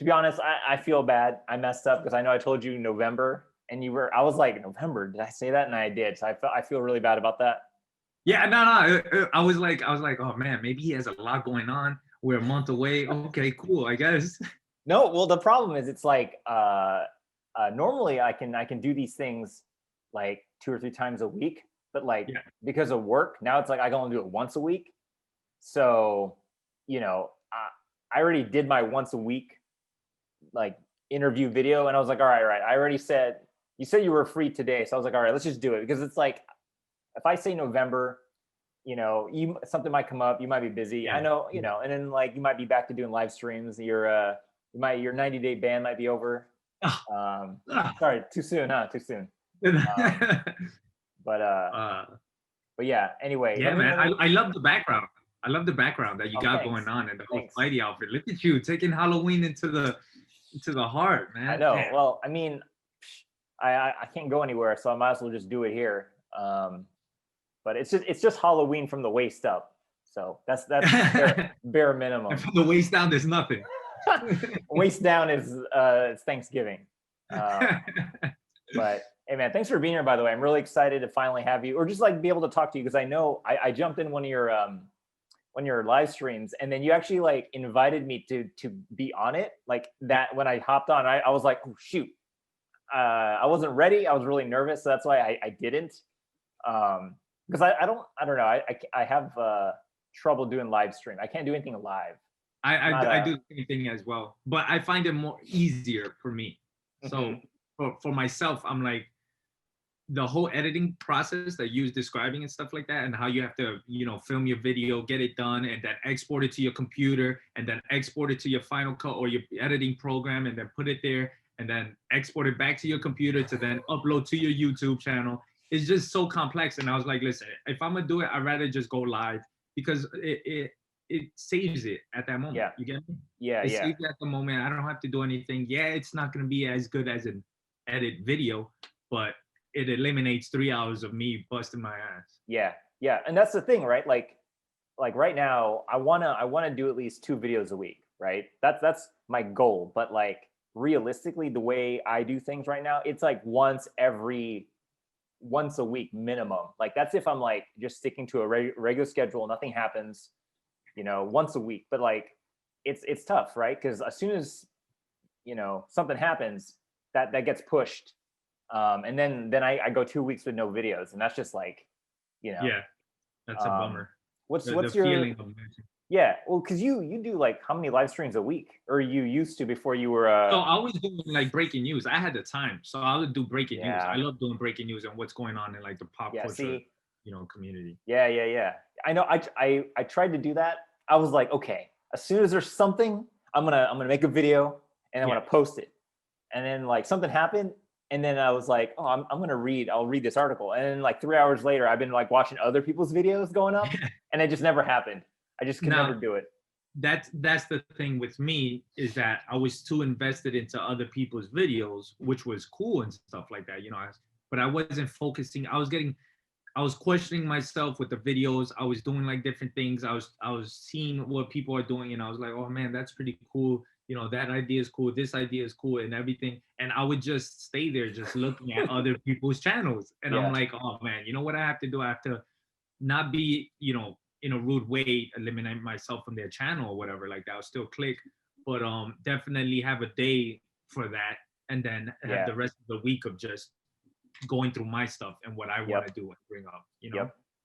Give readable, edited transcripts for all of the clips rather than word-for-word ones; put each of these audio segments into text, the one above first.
To be honest, I feel bad. I messed up because I know I told you November, and I was like, November, did I say that? And I did. So I feel really bad about that. Yeah, no. I was like, oh man, maybe he has a lot going on. We're a month away. Okay, cool, I guess. No, well, the problem is it's like normally I can do these things like 2 or 3 times a week, but like Yeah. because of work, now it's like I can only do it once a week. So, you know, I already did my once a week like interview video, and I was like, all right. I already said you said you were free today, so I was like, all right, let's just do it because it's like if I say November, something might come up, you might be busy. I Yeah. know, and then like you might be back to doing live streams. Your 90-day ban might be over. Ah, ah. Sorry, too soon, huh? Too soon. But uh, but yeah. Anyway, yeah, man. I love the background. I love the background that you got thanks. going on and the whole Thanks. Spidey outfit. Look at you taking Halloween into the heart, man. I know. Damn. Well, I mean, I can't go anywhere, so I might as well just do it here. But it's just Halloween from the waist up. So that's bare minimum. And from the waist down, there's nothing. Waist down is it's Thanksgiving. But hey man, thanks for being here, by the way. I'm really excited to finally have you, or just like be able to talk to you, because I know I jumped in one of your live streams, and then you actually like invited me to be on it. Like that when I hopped on, I was like, oh shoot. I wasn't ready. I was really nervous, so that's why I didn't. Because I don't know. I have trouble doing live stream. I can't do anything live. I do the same thing as well, but I find it more easier for me. So for myself, I'm like, the whole editing process that you was describing and stuff like that, and how you have to, film your video, get it done, and then export it to your computer, and then export it to your Final Cut or your editing program, and then put it there, and then export it back to your computer to then upload to your YouTube channel. It's just so complex. And I was like, listen, if I'm gonna do it, I'd rather just go live, because it saves it at that moment. Yeah. You get me? Yeah, It yeah. saves it at the moment. I don't have to do anything. Yeah, it's not gonna be as good as an edit video, but it eliminates 3 hours of me busting my ass. Yeah, yeah, and that's the thing, right? Like right now, I wanna do at least 2 videos a week, right? That's my goal. But like realistically, the way I do things right now, it's like once a week minimum. Like that's if I'm like just sticking to a regular schedule, nothing happens, once a week. But like it's tough, right? Because as soon as something happens, that gets pushed, and then I go 2 weeks with no videos, and that's just like, Yeah, that's a bummer. What's The your feeling of yeah? Well, because you do like how many live streams a week, or you used to before you were So I was doing like breaking news. I had the time, so I would do breaking news. Yeah. I love doing breaking news and what's going on in like the pop culture, see, community. yeah. I know. I tried to do that. I was like, okay, as soon as there's something, I'm gonna make a video and I'm gonna post it. And then like something happened, and then I was like, oh, I'll read this article. And then like 3 hours later, I've been like watching other people's videos going up, and it just never happened. I just could never do it. That's the thing with me, is that I was too invested into other people's videos, which was cool and stuff like that, but I wasn't focusing. I was questioning myself with the videos. I was doing like different things. I was seeing what people are doing, and I was like, oh man, that's pretty cool. That idea is cool. This idea is cool, and everything. And I would just stay there, just looking at other people's channels. And I'm like, oh man, you know what I have to do? I have to not be, in a rude way, eliminate myself from their channel or whatever like that. I'll still click, but definitely have a day for that, and then have the rest of the week of just going through my stuff and what I want to do and bring up.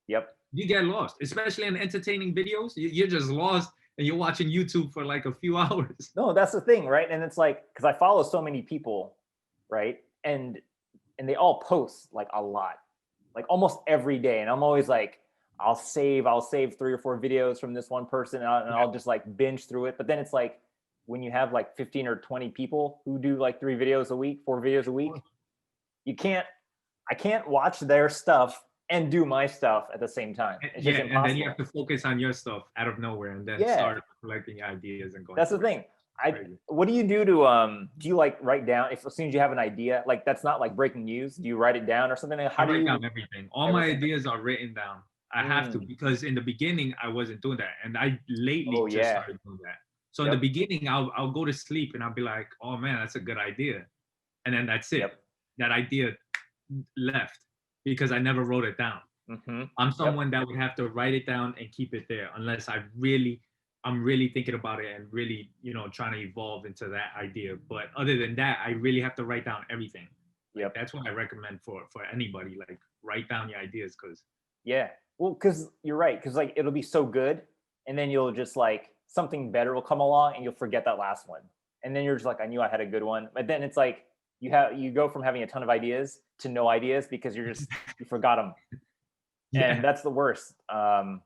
Yep. You get lost, especially in entertaining videos. You're just lost, and you're watching YouTube for like a few hours. No, that's the thing, right? And it's like, because I follow so many people, right? And they all post like a lot, like almost every day, and I'm always like, I'll save 3 or 4 videos from this one person, and I'll just like binge through it. But then it's like when you have like 15 or 20 people who do like 3 videos a week, 4 videos a week, I can't watch their stuff and do my stuff at the same time. It's just impossible. And then you have to focus on your stuff out of nowhere, and then start collecting ideas and going. That's the thing. What do you do to do you like write down as soon as you have an idea? Like that's not like breaking news. Do you write it down or something? I write down everything. All my ideas are written down. I have to, because in the beginning I wasn't doing that, and I lately just started doing that. So in the beginning, I'll go to sleep and I'll be like, oh man, that's a good idea. And then that's it. That idea left because I never wrote it down. I'm someone that would have to write it down and keep it there unless I'm really thinking about it and really, you know, trying to evolve into that idea. But other than that, I really have to write down everything. Like, that's what I recommend for anybody. Like, write down your ideas, because well, because you're right, because like it'll be so good, and then you'll just like something better will come along, and you'll forget that last one, and then you're just like, I knew I had a good one, but then it's like you go from having a ton of ideas to no ideas because you forgot them, and that's the worst. I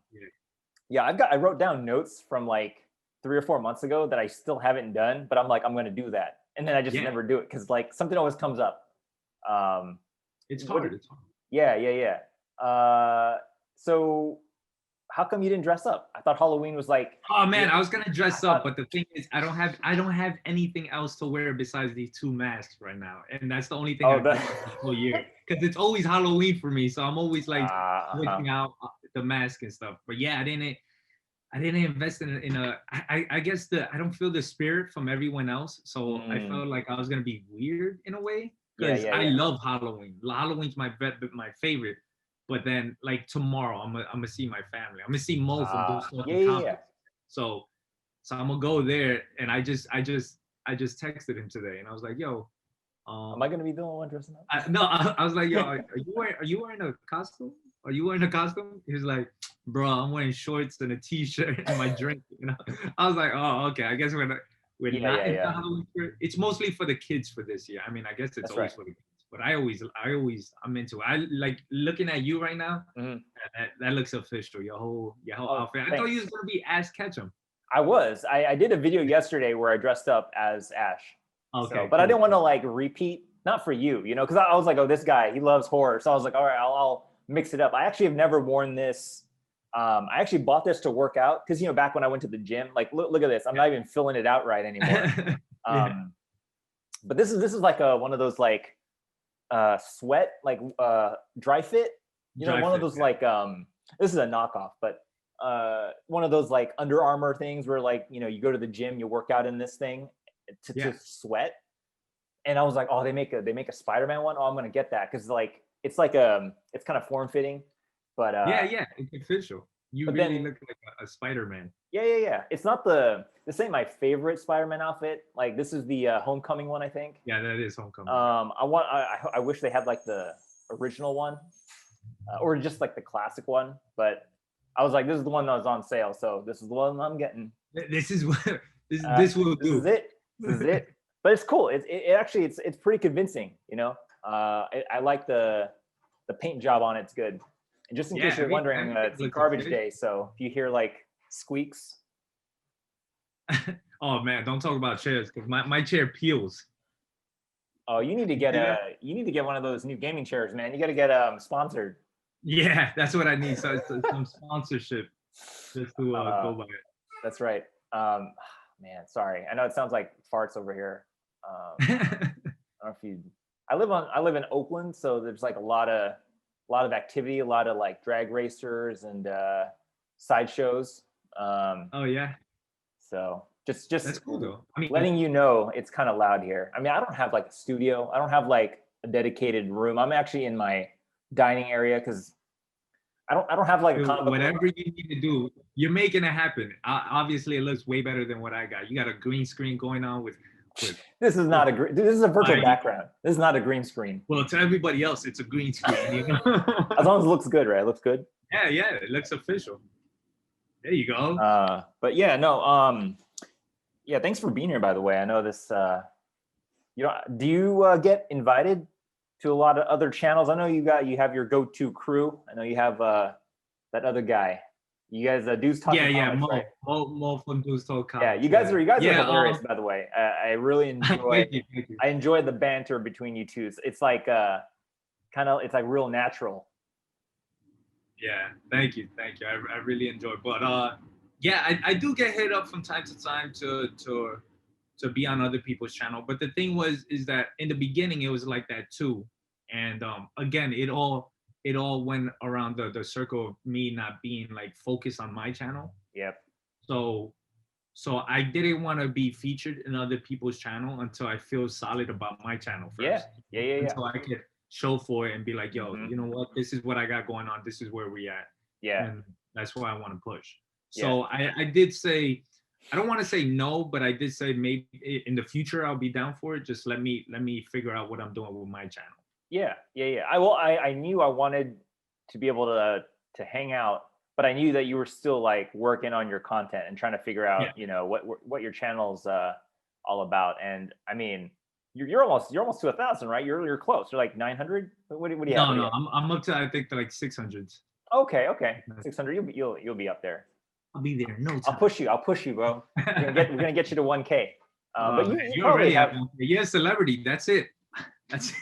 wrote down notes from like 3 or 4 months ago that I still haven't done, but I'm like, I'm going to do that, and then I just never do it because like something always comes up. It's hard. Yeah. So how come you didn't dress up? I thought Halloween was like. Oh man, I was gonna dress up, but the thing is, I don't have anything else to wear besides these 2 masks right now, and that's the only thing I've done the whole year. Because it's always Halloween for me, so I'm always like switching out the mask and stuff. But yeah, I didn't invest in a. I guess I don't feel the spirit from everyone else, so I felt like I was gonna be weird in a way. Because I love Halloween. Halloween's my favorite. But then, like tomorrow, I'm gonna see my family. I'm gonna see Mo from Dudes Talking Comics. So I'm gonna go there, and I just texted him today, and I was like, "Yo, am I gonna be the only one dressing up?" I was like, "Yo, are you wearing a costume? Are you wearing a costume?" He was like, "Bro, I'm wearing shorts and a t-shirt and my drink." You know, I was like, "Oh, okay. I guess we're not into Halloween. It's mostly for the kids for this year. I mean, I guess it's always for the kids." But I'm into it. I like looking at you right now. That looks official. Your whole outfit. I thought you was gonna be Ash Ketchum. I did a video yesterday where I dressed up as Ash. Okay. But I didn't want to like repeat, not for you, you know, because I was like, oh, this guy, he loves horror. So I was like, all right, I'll mix it up. I actually have never worn this. I actually bought this to work out because, you know, back when I went to the gym, like look at this. I'm not even filling it out right anymore. But this is like one of those like sweat, like dry fit, you know, one of those like this is a knockoff, but one of those like Under Armour things where like, you know, you go to the gym, you work out in this thing to sweat. And I was like, oh, they make a Spider-Man one. Oh, I'm gonna get that because like it's kind of form fitting, but it's official. You really look like a Spider-Man. Yeah. It's not this ain't my favorite Spider-Man outfit. Like this is the Homecoming one, I think. Yeah, that is Homecoming. I wish they had like the original one, or just like the classic one. But I was like, this is the one that was on sale, so this is the one I'm getting. This will do. This is it. But it's cool. It actually it's pretty convincing. You know, I like the paint job on it's good. And just in case you're wondering, it's a garbage day, so if you hear like squeaks. Oh man, don't talk about chairs because my chair peels. Oh, you need to get one of those new gaming chairs, man. You got to get sponsored. Yeah, that's what I need. So some sponsorship just to go by it. That's right. Man, sorry. I know it sounds like farts over here. I don't know if you. I live in Oakland, so there's like a lot of activity, a lot of like drag racers and sideshows. Oh yeah. So just that's cool though. I mean, letting you know it's kind of loud here. I mean, I don't have like a studio. I don't have like a dedicated room. I'm actually in my dining area because I don't have like a comic book. Whatever you need to do, you're making it happen. Obviously, it looks way better than what I got. You got a green screen going on with this is not this is a virtual background. This is not a green screen. Well, to everybody else, it's a green screen. You know? As long as it looks good, right? It looks good. Yeah, it looks official. There you go. But yeah, no. Yeah, thanks for being here. By the way, I know this. You know, do you get invited to a lot of other channels? I know you have your go-to crew. I know you have that other guy. You guys Dudes Talking Comics, right? Mo from Dudes Talking Comics. Yeah, you guys are hilarious, by the way. I really enjoy. Thank you. I enjoy the banter between you two. It's like it's like real natural. Yeah, thank you. I really enjoy. But yeah, I do get hit up from time to time to be on other people's channel. But the thing is that in the beginning it was like that too. And again, it all went around the circle of me not being like focused on my channel. Yep. So So I didn't want to be featured in other people's channel until I feel solid about my channel Yeah, first. yeah. Until I could show for it and be like, yo, Hmm. you know what? This is what I got going on. This is where we at. Yeah, And that's what I want to push. yeah, So I did say, I don't want to say no, but I did say maybe in the future I'll be down for it. Just let me figure out what I'm doing with my channel. yeah. I knew I wanted to be able to hang out, but I knew that you were still like working on your content and trying to figure out, Yeah. you know, what your channel's all about. And I mean, you're almost to 1,000, right? You're close. You're like 900. What do you have? No, What do you no, have? I'm up to I think like 600s. Okay. 600. You'll be up there. I'll be there no I'll time. push you. I'll push you, bro. We're gonna get you to 1K. But Man, you you're probably already have. at 1K. You're a celebrity. That's it. That's it.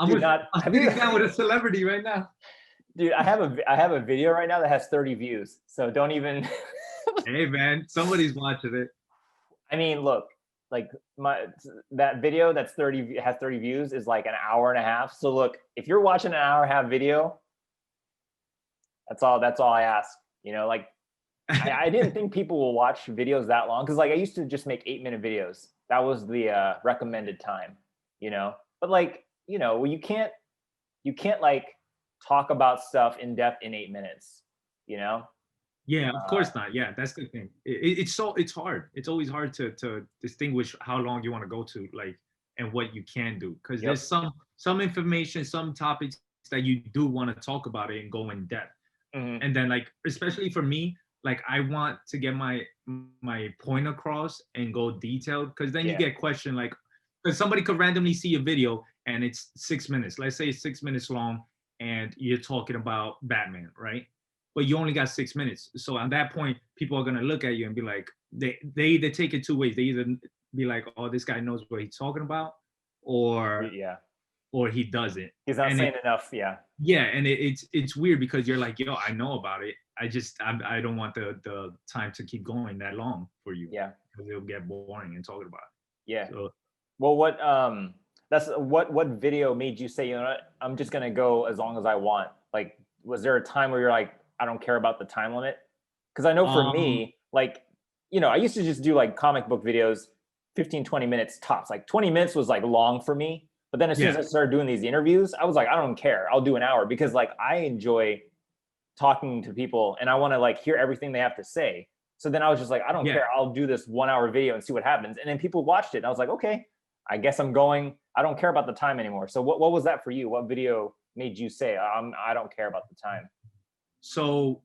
Dude, not I'm have sitting you? down with a celebrity right now. Dude, I have a video right now that has 30 views. So don't even. Hey man, somebody's watching it. I mean, look, like that video that's 30 views is like an hour and a half. So look, if you're watching an hour and a half video, that's all I ask. You know, like I didn't think people will watch videos that long because like I used to just make 8-minute videos. That was the recommended time, you know. But like, you know, you can't like talk about stuff in depth in 8 minutes, you know. Yeah, of course not. Yeah, that's the thing. It's hard. It's always hard to distinguish how long you want to go to, like, and what you can do, because there's Yep. some information, some topics that you do want to talk about it and go in depth. Hmm. And then like especially for me, like I want to get my point across and go detailed, because then you Yeah. get questioned, like, because somebody could randomly see a video and it's 6 minutes, let's say it's 6 minutes long, and you're talking about Batman, right? But you only got 6 minutes. So at that point people are going to look at you and be like, they either take it two ways. They either be like, oh, this guy knows what he's talking about, or Yeah. he doesn't. He's not And saying enough. Yeah. yeah, and it's weird because you're like, yo, I know about it. I don't want the time to keep going that long for you, Yeah. because it'll get boring and talking about Yeah. it. So Well, what video made you say, you know what, I'm just gonna go as long as I want? Like, was there a time where you're like, I don't care about the time limit? Because I know for um me, like, you know, I used to just do like comic book videos, 15, 20 minutes tops. Like 20 minutes was like long for me. But then as soon as yeah, I started doing these interviews, I was like, I don't care. I'll do an hour because like I enjoy talking to people and I want to like hear everything they have to say. So then I was just like, I don't yeah. care. I'll do this 1 hour video and see what happens. And then people watched it. And I was like, okay, I guess I'm going. I don't care about the time anymore. So what was that for you? What video made you say, I don't care about the time? So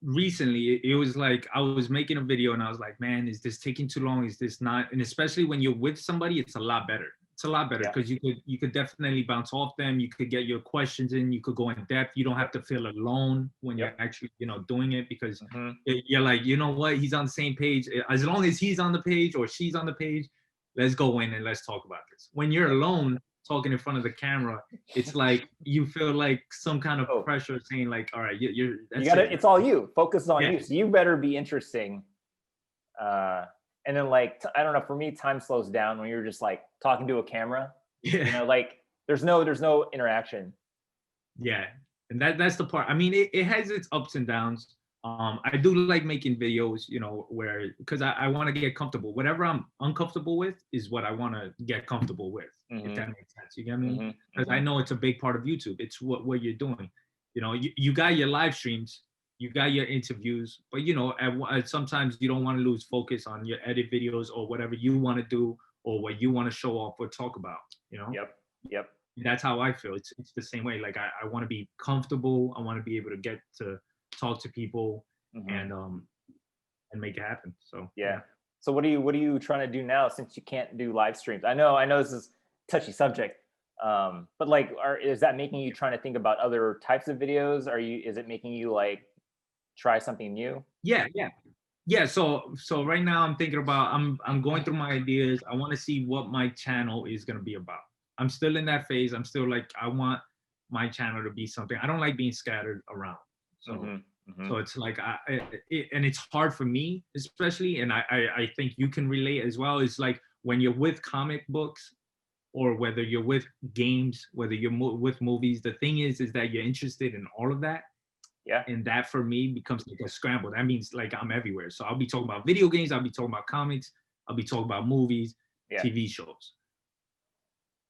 recently it was like I was making a video and I was like, man, is this taking too long? Is this not? And especially when you're with somebody, it's a lot better. It's a lot better Yeah. because you could definitely bounce off them. You could get your questions in. You could go in depth. You don't have to feel alone when you're Yep. actually doing it, because Hmm. you're like, you know what, he's on the same page. As long as he's on the page or she's on the page, let's go in and let's talk about this. When you're alone talking in front of the camera, it's like you feel like some kind of Oh, pressure saying like, all right, you're you that's got it. to, it's all you. Focus on Yeah, you. So you better be interesting. And then like, I don't know, for me, time slows down when you're just like talking to a camera, you yeah, know, like there's no interaction. yeah. And that's the part. I mean, it has its ups and downs. I do like making videos, where, because I want to get comfortable. Whatever I'm uncomfortable with is what I want to get comfortable with, if Hmm. that makes sense. You get me? Hmm. Because I Hmm. know it's a big part of YouTube. It's what you're doing. You got your live streams, you got your interviews, but sometimes you don't want to lose focus on your edit videos or whatever you want to do or what you want to show off or talk about. Yep. Yep. That's how I feel. It's the same way. Like I want to be comfortable. I want to be able to get to talk to people Hmm. and make it happen. So Yeah. yeah. So what are you trying to do now since you can't do live streams? I know this is touchy subject. But like is that making you trying to think about other types of videos? Is it making you like try something new? Yeah, yeah. Yeah, so right now I'm thinking about I'm going through my ideas. I want to see what my channel is going to be about. I'm still in that phase. I'm still like, I want my channel to be something. I don't like being scattered around. So Hmm. Hmm. so it's like and it's hard for me, especially, and I think you can relate as well. It's like when you're with comic books, or whether you're with games, whether you're with movies, the thing is that you're interested in all of that. Yeah. And that for me becomes like a scramble. That means like I'm everywhere. So I'll be talking about video games, I'll be talking about comics, I'll be talking about movies, Yeah. TV shows.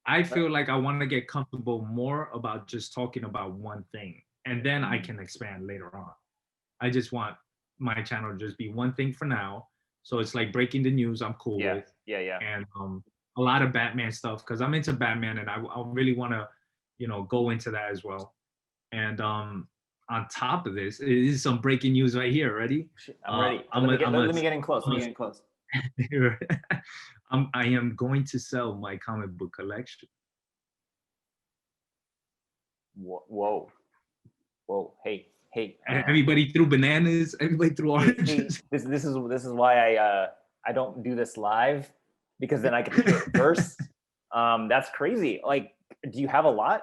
I feel like I want to get comfortable more about just talking about one thing, and then I can expand later on. I just want my channel to just be one thing for now. So it's like breaking the news I'm cool Yeah. with, Yeah. and a lot of Batman stuff because I'm into Batman, and I really want to, go into that as well. And on top of this, it is some breaking news right here. Ready? I'm ready. I'm a, Let me get in close. Let me get in close. I am going to sell my comic book collection. Whoa. Hey. Everybody threw bananas. Everybody threw oranges. Hey, this is why I don't do this live, because then I can do it first. That's crazy. Like, do you have a lot?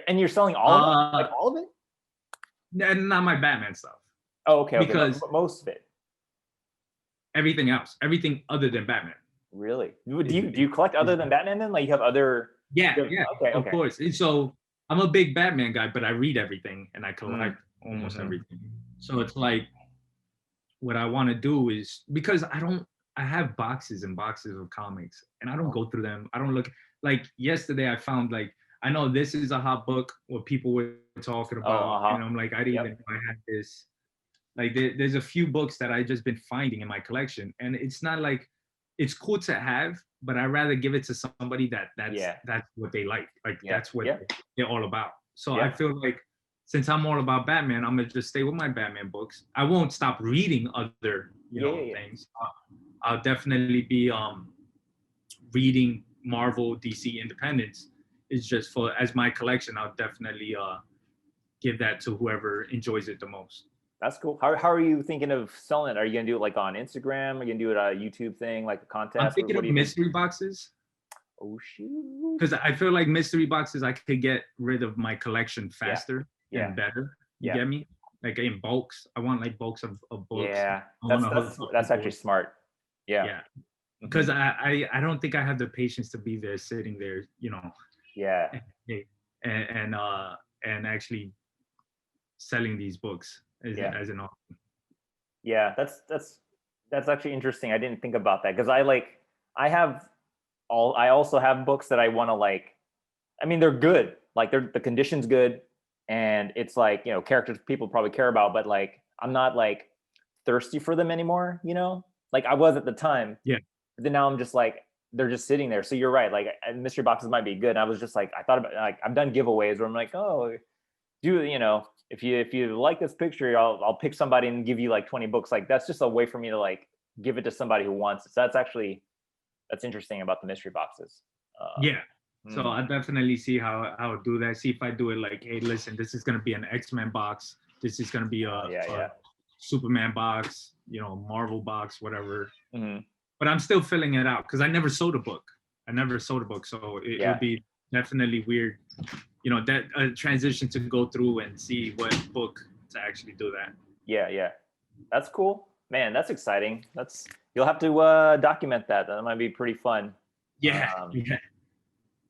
And you're selling all of it? Like all of it? Not my Batman stuff. Oh, okay. Because most of it. Everything else, everything other than Batman. Really? Do you collect other than Batman then? Like you have other? Yeah. Okay. Of course. And so I'm a big Batman guy, but I read everything and I collect almost everything. So it's like what I want to do is, because I have boxes and boxes of comics and I don't go through them. I don't look. Like yesterday I found, like, I know this is a hot book, what people were talking about, and I'm like, I didn't even know I had this. Like there's a few books that I just been finding in my collection, and it's not like it's cool to have, but I'd rather give it to somebody that's what they like. Like that's what they're all about. So I feel like since I'm all about Batman, I'm gonna just stay with my Batman books. I won't stop reading other things. I'll definitely be reading Marvel, DC, Independence. It's just for as my collection. I'll definitely give that to whoever enjoys it the most. That's cool. How are you thinking of selling it? Are you gonna do it like on Instagram? Are you gonna do it a YouTube thing, like a contest? I'm thinking of mystery boxes. Oh shoot! Because I feel like mystery boxes, I could get rid of my collection faster and better. You get me? Like in bulks. I want like bulks of books. Yeah, that's actually smart. Yeah. Because I don't think I have the patience to be there sitting there, Yeah. And actually selling these books as an author. Yeah, that's actually interesting. I didn't think about that because I also have books that I want to, like, I mean, they're good. Like the condition's good, and it's like, characters people probably care about, but like I'm not like thirsty for them anymore, Like I was at the time. Yeah. But then now I'm just like, they're just sitting there. So you're right. Like mystery boxes might be good. And I was just like, I thought about, like, I've done giveaways where I'm like, oh, if you like this picture, I'll pick somebody and give you like 20 books. Like that's just a way for me to like give it to somebody who wants it. So that's interesting about the mystery boxes. So I definitely see how I would do that. See if I do it like, hey, listen, this is gonna be an X-Men box. This is gonna be a Superman box, Marvel box, whatever. But I'm still filling it out because I never sold a book. So it would be definitely weird, that transition to go through and see what book to actually do that. Yeah. That's cool, man. That's exciting. You'll have to document that. That might be pretty fun. Yeah.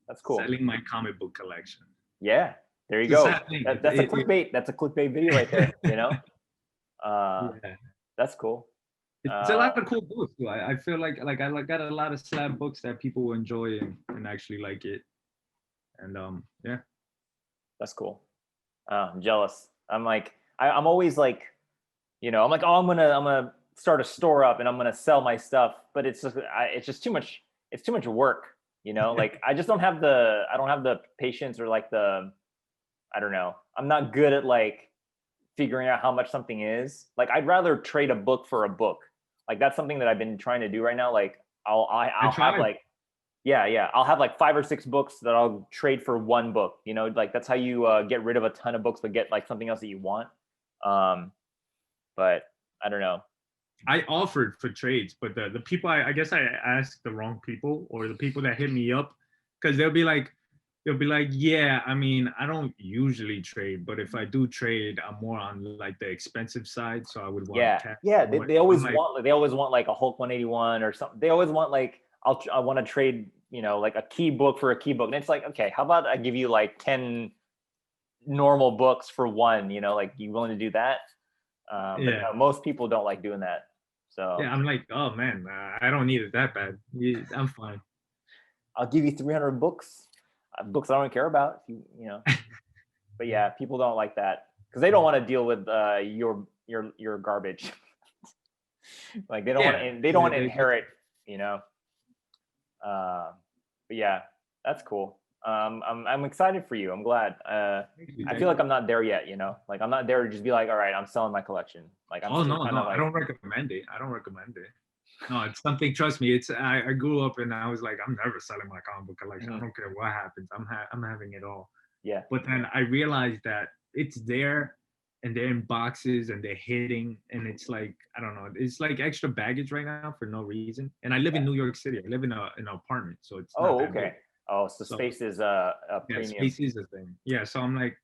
That's cool. Selling my comic book collection. Yeah, there you go. That's a clickbait. That's a clickbait video right there. That's cool. It's a lot of cool books. I feel like I got a lot of slab books that people will enjoy and actually like it. And that's cool. I'm jealous. I'm like, I'm always like, I'm like, oh, I'm gonna start a store up and I'm gonna sell my stuff, but it's just too much. It's too much work. Like I don't have the patience or like I don't know. I'm not good at like figuring out how much something is. Like I'd rather trade a book for a book. Like that's something that I've been trying to do right now. Like I'll have like, I'll have like 5 or 6 books that I'll trade for one book. Like that's how you get rid of a ton of books, but get like something else that you want. But I don't know. I offered for trades, but the people I guess I asked the wrong people, or the people that hit me up, because they'll be like, yeah, I mean, I don't usually trade, but if I do trade, I'm more on like the expensive side, so I would want they always want like a Hulk 181 or something. They always want like I want to trade, like a key book for a key book, and it's like, okay, how about I give you like 10 normal books for one, you know, like you willing to do that? But Yeah. no, most people don't like doing that. So Yeah, I'm like, oh man, I don't need it that bad. I'm fine. I'll give you 300 books, books I don't care about. You know, but yeah, people don't like that because they don't want to deal with your garbage. Like they don't want Yeah, to, they don't want to inherit, you know. But yeah, that's cool. I'm excited for you. I'm glad. I feel like I'm not there yet, you know. Like I'm not there to just be like, all right, I'm selling my collection. Like I'm Oh still no, kind no, of I like, don't recommend it. I don't recommend it. No, it's something. Trust me. I grew up and I was like, I'm never selling my comic book collection. I don't care what happens. I'm having it all. yeah, But then I realized that it's there, and they're in boxes and they're hitting, and it's like I don't know. It's like extra baggage right now for no reason. And I live in New York City. I live in an apartment, so it's not oh, that big. okay. Oh, so So space is a yeah, premium. space is a thing. Yeah, so I'm like,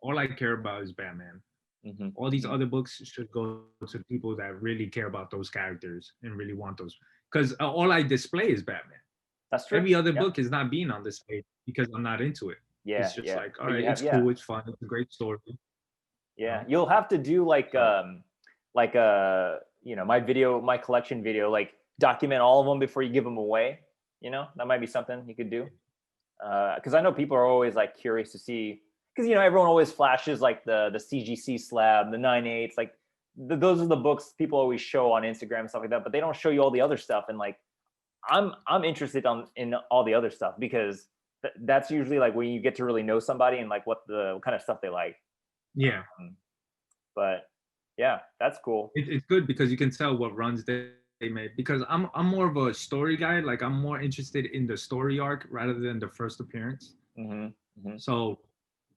all I care about is Batman. Mm-hmm. All these other books should go to people that really care about those characters and really want those. Because all I display is Batman. That's true. Every other Yeah, book is not being on display because I'm not into it. It's yeah, just yeah. like, all But right, you have, it's yeah, cool, it's fun, it's a great story. yeah. You You'll have to do know? like you know, my collection video, like document all of them before you give them away. You know, that might be something you could do. Because I know people are always like curious to see, because you know everyone always flashes like the CGC slab, the 9/8, like those are the books people always show on Instagram and stuff like that, but they don't show you all the other stuff. And like I'm interested in all the other stuff because that's usually like when you get to really know somebody and like what kind of stuff they like. Yeah, But yeah, that's cool. it's good because you can tell what runs they made. Because I'm more of a story guy. Like I'm more interested in the story arc rather than the first appearance. Hmm. Hmm. So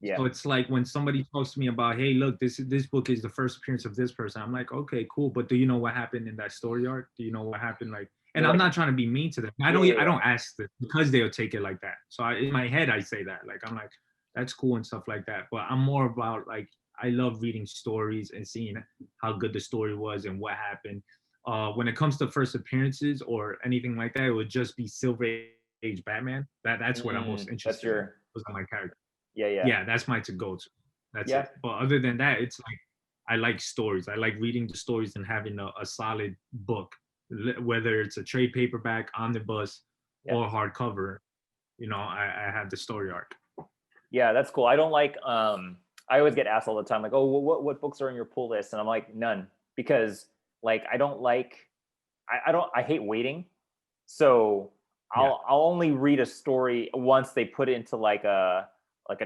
Yeah. so it's like when somebody talks to me about, hey, look, this book is the first appearance of this person. I'm like, okay, cool, but do you know what happened in that story arc? Do you know what happened? Like, and You're I'm like, not trying to be mean to them. yeah, yeah, I yeah. don't ask this because they'll take it like that. So in my head, I say that. Like, I'm like, that's cool and stuff like that. But I'm more about like, I love reading stories and seeing how good the story was and what happened. When it comes to first appearances or anything like that, it would just be Silver Age Batman. That's what I'm most That's interested in. your, Those are my characters. yeah, yeah, Yeah, that's my to go to. That's yeah. it. But other than that, it's like I like stories. I like reading the stories and having a solid book, whether it's a trade paperback, omnibus, Yeah. or hardcover. You know, I have the story arc. Yeah, that's cool. I don't like I always get asked all the time like, "Oh, what books are in your pull list?" And I'm like, "None." Because like I don't like I don't I hate waiting. So Yeah, I'll only read a story once they put it into like a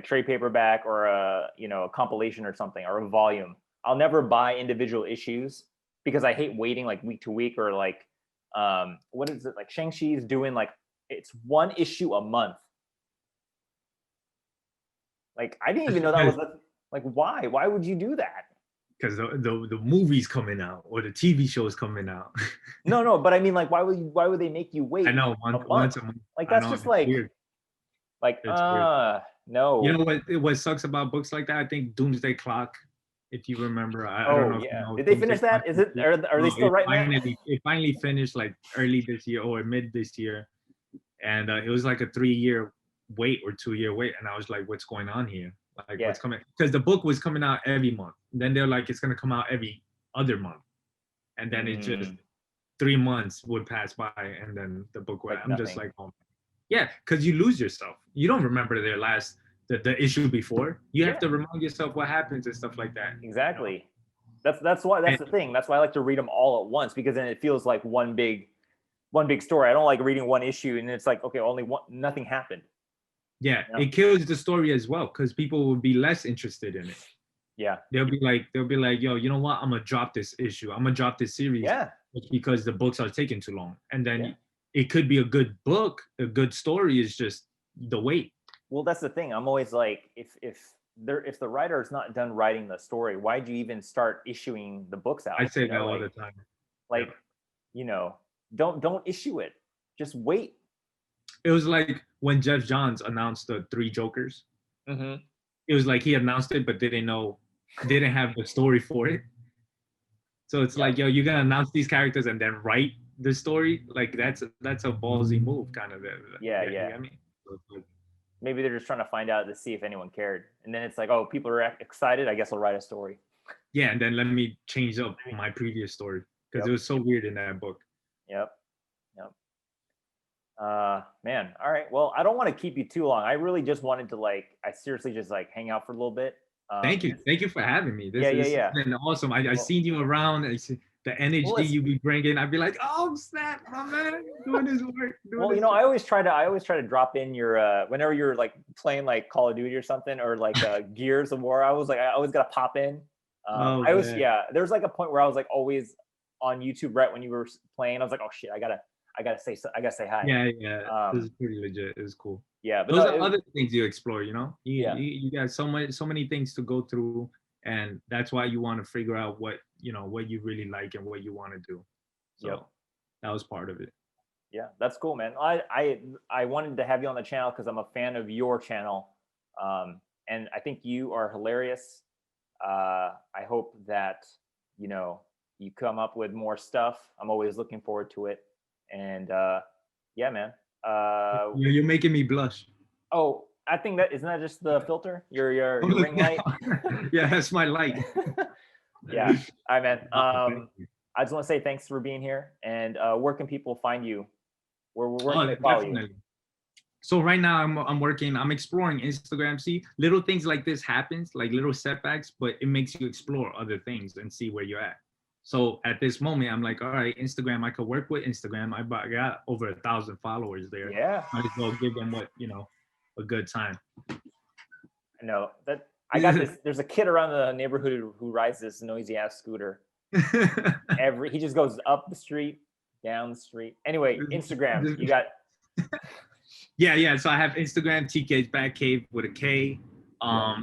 trade paperback or a, you know, a compilation or something or a volume. I'll never buy individual issues because I hate waiting like week to week or like what is it, like Shang-Chi's doing like it's one issue a month. Like I didn't even know that was like why would you do that? because the movie's coming out or the TV show is coming out. No, but I mean like why would they make you I wait know a month? once a month. Like I that's know just it's weird. like It's weird. You no. know what sucks about books like that? I think Doomsday Clock, if you remember, I don't Oh know if you yeah. know Did they Doomsday finish that? Clock. Is it are they No, still writing that? it finally finished like early this year or mid this year, and it was like a 3 year wait or 2 year wait, and I was like, what's going on here? Like Yeah. what's coming? Because the book was coming out every month. Then they're like, it's gonna come out every other month, and then it just Mm, 3 months would pass by, and then the book would. like I'm just nothing. like, oh, yeah, because you lose yourself. You don't remember their last the issue before. You have Yeah, to remind yourself what happens and stuff like that. You know, exactly. That's why that's and the thing. That's why I like to read them all at once because then it feels like one big story. I don't like reading one issue and it's like okay, only one nothing happened. yeah, You know? it kills the story as well because people will be less interested in it. Yeah. They'll be like, yo, you know what? I'm gonna drop this issue. I'm gonna drop this series Yeah. just because the books are taking too long. And Yeah. then it could be a good book, a good story is just the wait. Well, that's the thing. I'm always like, if the writer is not done writing the story, why'd you even start issuing the books I out? say You that know, all the time. Yeah. like, you know, don't issue it. Just wait. It was like when Jeff Johns announced the three Jokers. Mm-hmm. It was like he announced it, but didn't have the story for it. So it's Yeah. like, yo, you're gonna announce these characters and then write the story. Like that's a ballsy move, kind of. Yeah. Yeah, you Yeah. get me? So maybe they're just trying to find out to see if anyone cared. And then it's like, oh, people are excited. I guess I'll write a story. Yeah, and then let me change up my previous story because Yep. it was so weird in that book. Yep. Yep. Man. All right. Well, I don't want to keep you too long. I really just wanted to I seriously just hang out for a little bit. Thank you for having me. This Yeah. has been awesome. I Well, seen you around. I see the energy you be bringing. I'd be like, oh snap, my man, doing his work. Well, I always try to drop in your whenever you're playing Call of Duty or something, or Gears of War. I always gotta pop in. Oh, I was man. yeah. There was a point where I was always on YouTube right when you were playing. I was like, oh shit, I gotta say hi. Yeah. This is pretty legit. It's cool. Yeah, but Those no, are other things you explore. Yeah. You got so many things to go through, and that's why you want to figure out what you really like and what you want to do. So Yep. that was part of it. Yeah, that's cool, man. I wanted to have you on the channel because I'm a fan of your channel, and I think you are hilarious. I hope that you come up with more stuff. I'm always looking forward to it, and yeah, man. You're making me blush. Oh, I think isn't that just the filter? Your ring light. Yeah, that's my light. Yeah. All right, man. Thank you. I just want to say thanks for being here. And where can people find you? Where can they follow you? So right now I'm exploring Instagram. See, little things like this happens, like little setbacks, but it makes you explore other things and see where you're at. So at this moment, I'm like, all right, Instagram, I could work with Instagram. I got over 1,000 followers there. Yeah. Might as well give them a good time. No, that I got this. There's a kid around the neighborhood who rides this noisy ass scooter. He just goes up the street, down the street. Anyway, Instagram, you got. Yeah. So I have Instagram, TK's Batkave with a K.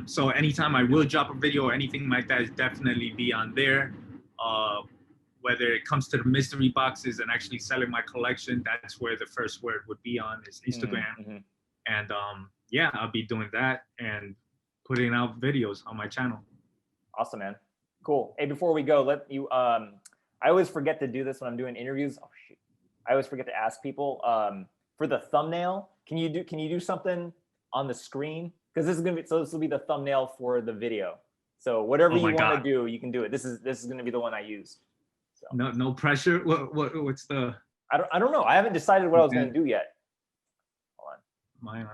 So anytime I will drop a video or anything like that, it's definitely be on there. Whether it comes to the mystery boxes and actually selling my collection, that's where the first word would be on is Instagram. Mm-hmm. And yeah, I'll be doing that and putting out videos on my channel. Awesome, man. Cool. Hey, before we go, I always forget to do this when I'm doing interviews. Oh shoot. I always forget to ask people for the thumbnail. Can you do something on the screen? Because this will be the thumbnail for the video. So whatever you want to do, you can do it. This is going to be the one I use. So. No pressure. What's the? I don't know. I haven't decided what I was going to do yet. Hold on.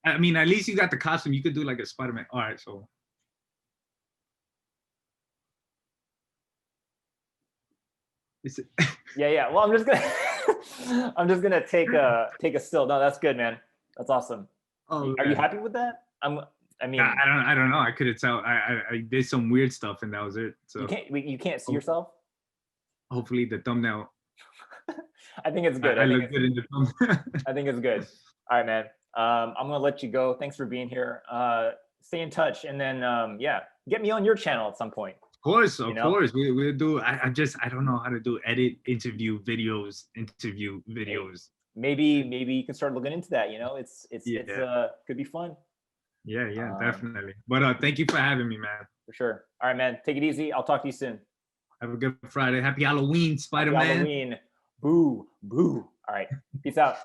I mean, at least you got the costume. You could do like a Spider-Man. All right, so. Yeah. Well, I'm just gonna take a still. No, that's good, man. That's awesome. Oh, are you happy with that? I mean, I don't know. I couldn't tell. I did some weird stuff, and that was it. So you can't see yourself. Hopefully, the thumbnail. I think it's good. I look good in the thumbnail. I think it's good. All right, man. I'm gonna let you go. Thanks for being here. Stay in touch, and then get me on your channel at some point. Of course. We'll do. I don't know how to do interview videos. Maybe you can start looking into that. It's could be fun. Yeah, definitely. But thank you for having me, man. For sure. All right, man. Take it easy. I'll talk to you soon. Have a good Friday. Happy Halloween, Spider-Man. Happy Halloween. Boo. All right. Peace out.